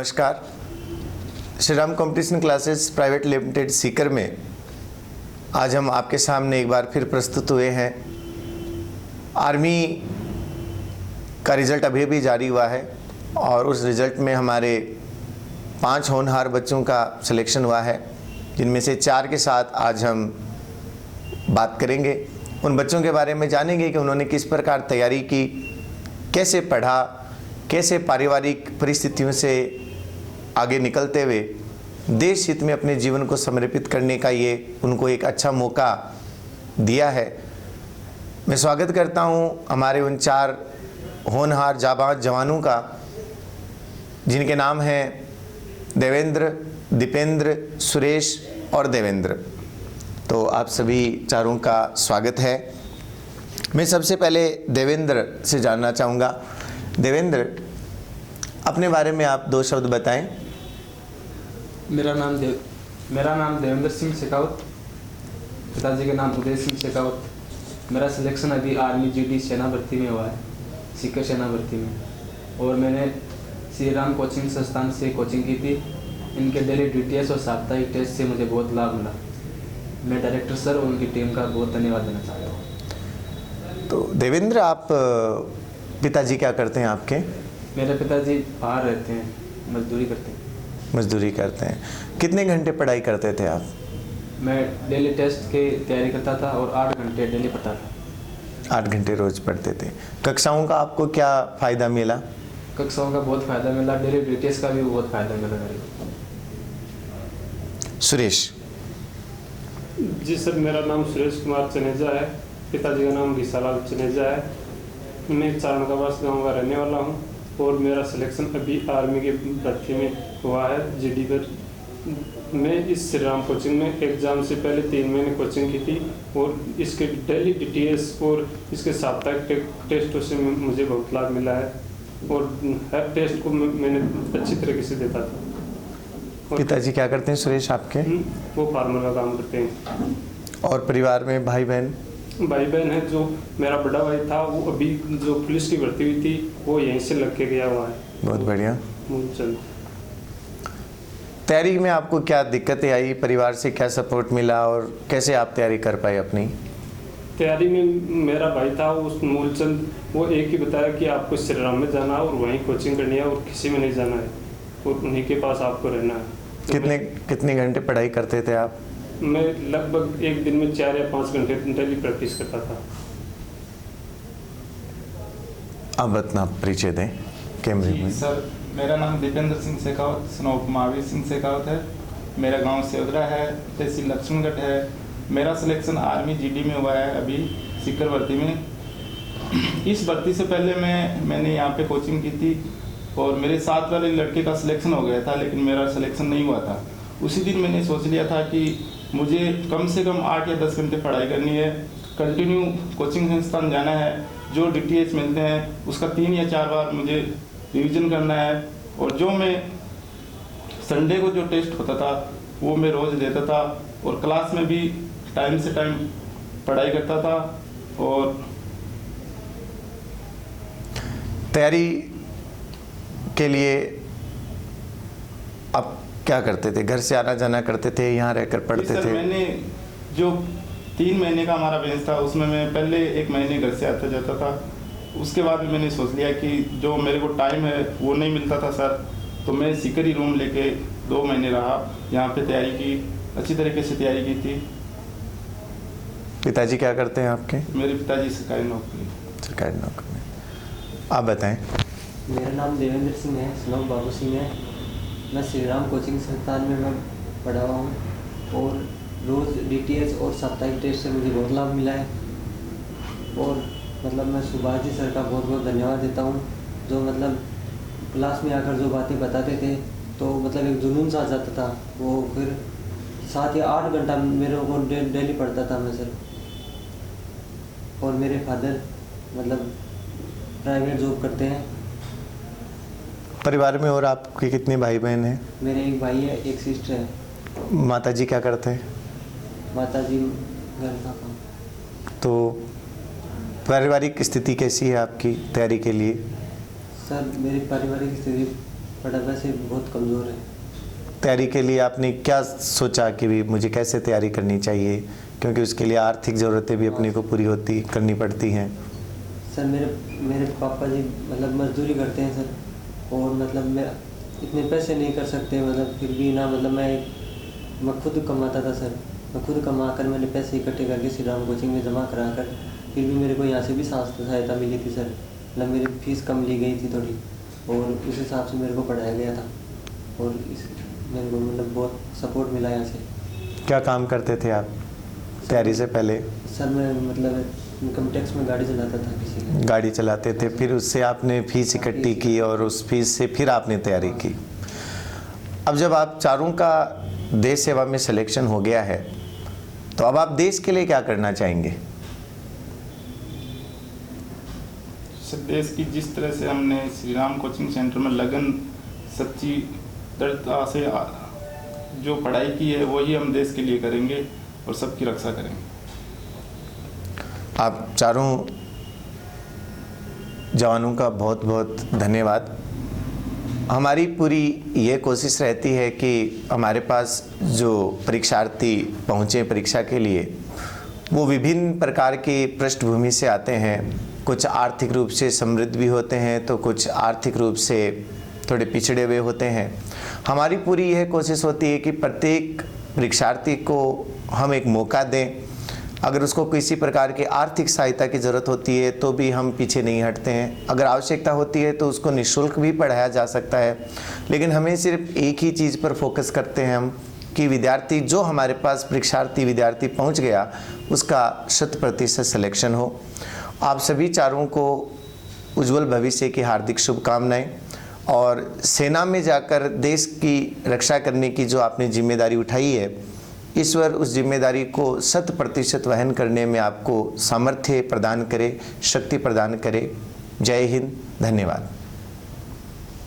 नमस्कार। Shri Ram competition classes private limited Sikar में आज हम आपके सामने एक बार फिर प्रस्तुत हुए हैं। आर्मी का रिज़ल्ट अभी भी जारी हुआ है और उस रिज़ल्ट में हमारे 5 होनहार बच्चों का सिलेक्शन हुआ है, जिनमें से 4 के साथ आज हम बात करेंगे। उन बच्चों के बारे में जानेंगे कि उन्होंने किस प्रकार तैयारी की, कैसे पढ़ा, कैसे पारिवारिक परिस्थितियों से आगे निकलते हुए देश हित में अपने जीवन को समर्पित करने का ये उनको एक अच्छा मौका दिया है। मैं स्वागत करता हूं हमारे उन 4 होनहार जाबाज जवानों का, जिनके नाम हैं देवेंद्र, दीपेंद्र, सुरेश और देवेंद्र। तो आप सभी चारों का स्वागत है। मैं सबसे पहले देवेंद्र से जानना चाहूँगा। देवेंद्र, अपने बारे में आप 2 शब्द बताएं। मेरा नाम देवेंद्र सिंह शेखावत, पिताजी का नाम उदय सिंह शेखावत। मेरा सिलेक्शन अभी आर्मी जीडी सेना भर्ती में हुआ है, सीकर सेना भर्ती में, और मैंने श्री राम कोचिंग संस्थान से कोचिंग की थी। इनके डेली डीटीएस और साप्ताहिक टेस्ट से मुझे बहुत लाभ मिला। मैं डायरेक्टर सर और उनकी टीम का बहुत धन्यवाद देना चाहता हूँ। तो देवेंद्र, आप पिताजी क्या करते हैं आपके? मेरे पिताजी बाहर रहते हैं, मजदूरी करते हैं। मजदूरी करते हैं। कितने घंटे पढ़ाई करते थे आप? मैं डेली टेस्ट की तैयारी करता था और 8 घंटे डेली पढ़ता था। 8 घंटे रोज़ पढ़ते थे। कक्षाओं का आपको क्या फ़ायदा मिला? कक्षाओं का बहुत फ़ायदा मिला, डेली डीटीएस का भी बहुत फ़ायदा मिला मेरे को। सुरेश जी सर, मेरा नाम सुरेश कुमार चनेजा है। पिताजी का नाम घिसालाल चनेजा है। मैं चारणकावास गाँव का रहने वाला हूँ और मेरा सिलेक्शन अभी आर्मी की भर्ती में हुआ है जीडी पर। मैं इस श्री राम कोचिंग में एग्ज़ाम से पहले 3 महीने कोचिंग की थी और इसके डेली डीटीएस और इसके साप्ताहिक टेस्टों से मुझे बहुत लाभ मिला है और हर टेस्ट को मैंने अच्छी तरीके से देता था। पिताजी क्या करते हैं सुरेश आपके? वो फार्मर का काम करते हैं। और परिवार में भाई बहन है। जो मेरा बड़ा भाई था वो अभी जो पुलिस की भर्ती हुई थी वो यहीं से लग के गया हुआ है। बहुत बढ़िया। चल तैयारी में आपको क्या दिक्कतें आई, परिवार से क्या सपोर्ट मिला और कैसे आप तैयारी कर पाए अपनी? तैयारी में मेरा भाई था उस मूलचंद, वो एक ही बताया कि आपको श्री राम में जाना है और वहीं कोचिंग करनी है और किसी में नहीं जाना है और उन्हीं के पास आपको रहना है। तो कितने घंटे पढ़ाई करते थे आप? मैं लगभग एक दिन में 4 या 5 घंटे डेली प्रैक्टिस करता था। अब अपना परिचय दें कैमरे में। सर, मेरा नाम दीपेंद्र सिंह शेखावत स्नोप महावीर सिंह शेखावत है। मेरा गांव सेवदरा है, तहसील लक्ष्मणगढ़ है। मेरा सिलेक्शन आर्मी जीडी में हुआ है अभी सीकर भर्ती में। इस भर्ती से पहले मैंने यहाँ पे कोचिंग की थी और मेरे साथ वाले लड़के का सिलेक्शन हो गया था, लेकिन मेरा सिलेक्शन नहीं हुआ था। उसी दिन मैंने सोच लिया था कि मुझे कम से कम 8 या 10 घंटे पढ़ाई करनी है, कंटिन्यू कोचिंग संस्थान जाना है, जो डीटीएच मिलते हैं उसका 3 या 4 बार मुझे रिवीजन करना है और जो मैं संडे को जो टेस्ट होता था वो मैं रोज़ देता था और क्लास में भी टाइम से टाइम पढ़ाई करता था। और तैयारी के लिए आप क्या करते थे? घर से आना जाना करते थे, यहाँ रहकर पढ़ते थे? मैंने जो 3 महीने का हमारा बेंच था उसमें मैं पहले 1 महीने घर से आता जाता था। उसके बाद में मैंने सोच लिया कि जो मेरे को टाइम है वो नहीं मिलता था सर, तो मैं सीकर ही रूम लेके 2 महीने रहा, यहाँ पे तैयारी की, अच्छी तरीके से तैयारी की थी। पिताजी क्या करते हैं आपके? मेरे पिताजी सरकारी नौकरी में। आप बताएं। मेरा नाम देवेंद्र सिंह है, स्नोप बाबू सिंह है। मैं श्री राम कोचिंग संस्थान में मैं पढ़ा हुआ हूँ और रोज़ डीटीएस और साप्ताहिक टेस्ट से मुझे बहुत लाभ मिला है और मतलब मैं सुभाष जी सर का बहुत बहुत धन्यवाद देता हूँ, जो मतलब क्लास में आकर जो बातें बताते थे तो मतलब एक जुनून सा आ जाता था। वो फिर 7 या 8 घंटा मेरे को डेली पढ़ता था मैं सर। और मेरे फादर मतलब प्राइवेट जॉब करते हैं। परिवार में और आपके कितने भाई बहन हैं? मेरे एक भाई है, एक सिस्टर है। माताजी क्या करते हैं? माताजी घर का काम। तो पारिवारिक स्थिति कैसी है आपकी तैयारी के लिए? सर मेरी पारिवारिक स्थिति बट अब वैसे बहुत कमज़ोर है। तैयारी के लिए आपने क्या सोचा कि भी मुझे कैसे तैयारी करनी चाहिए, क्योंकि उसके लिए आर्थिक ज़रूरतें भी अपने को पूरी करनी पड़ती हैं? सर मेरे पापा जी मतलब मजदूरी करते हैं सर, और मतलब मैं इतने पैसे नहीं कर सकते, मतलब फिर भी ना मतलब मैं खुद कमाता था सर। मैं खुद कमा कर मैंने पैसे इकट्ठे करके श्री राम कोचिंग में जमा करा कर फिर भी मेरे को यहाँ से भी सहायता मिली थी सर। मतलब मेरी फीस कम ली गई थी थोड़ी, और उस हिसाब से मेरे को पढ़ाया गया था, और मेरे को मतलब बहुत सपोर्ट मिला यहाँ से। क्या काम करते थे आप तैयारी से पहले? सर मैं मतलब इनकम टैक्स में गाड़ी चलाता था किसी की। गाड़ी चलाते थे, फिर उससे आपने फीस इकट्ठी की और उस फीस से फिर आपने तैयारी की। अब जब आप चारों का देश सेवा में सिलेक्शन हो गया है, तो अब आप देश के लिए क्या करना चाहेंगे? देश की जिस तरह से हमने श्री राम कोचिंग सेंटर में लगन सच्ची दृढ़ता से जो पढ़ाई की है वही हम देश के लिए करेंगे और सबकी रक्षा करेंगे। आप चारों जवानों का बहुत बहुत धन्यवाद। हमारी पूरी ये कोशिश रहती है कि हमारे पास जो परीक्षार्थी पहुँचे परीक्षा के लिए, वो विभिन्न प्रकार की पृष्ठभूमि से आते हैं। कुछ आर्थिक रूप से समृद्ध भी होते हैं, तो कुछ आर्थिक रूप से थोड़े पिछड़े हुए होते हैं। हमारी पूरी यह कोशिश होती है कि प्रत्येक परीक्षार्थी को हम एक मौका दें। अगर उसको किसी प्रकार की आर्थिक सहायता की ज़रूरत होती है तो भी हम पीछे नहीं हटते हैं। अगर आवश्यकता होती है तो उसको निःशुल्क भी पढ़ाया जा सकता है, लेकिन हमें सिर्फ एक ही चीज़ पर फोकस करते हैं हम कि विद्यार्थी जो हमारे पास परीक्षार्थी विद्यार्थी पहुंच गया उसका 100% सिलेक्शन हो। आप सभी चारों को उज्जवल भविष्य की हार्दिक शुभकामनाएं, और सेना में जाकर देश की रक्षा करने की जो आपने जिम्मेदारी उठाई है, ईश्वर उस जिम्मेदारी को 100% वहन करने में आपको सामर्थ्य प्रदान करे, शक्ति प्रदान करे। जय हिंद, धन्यवाद।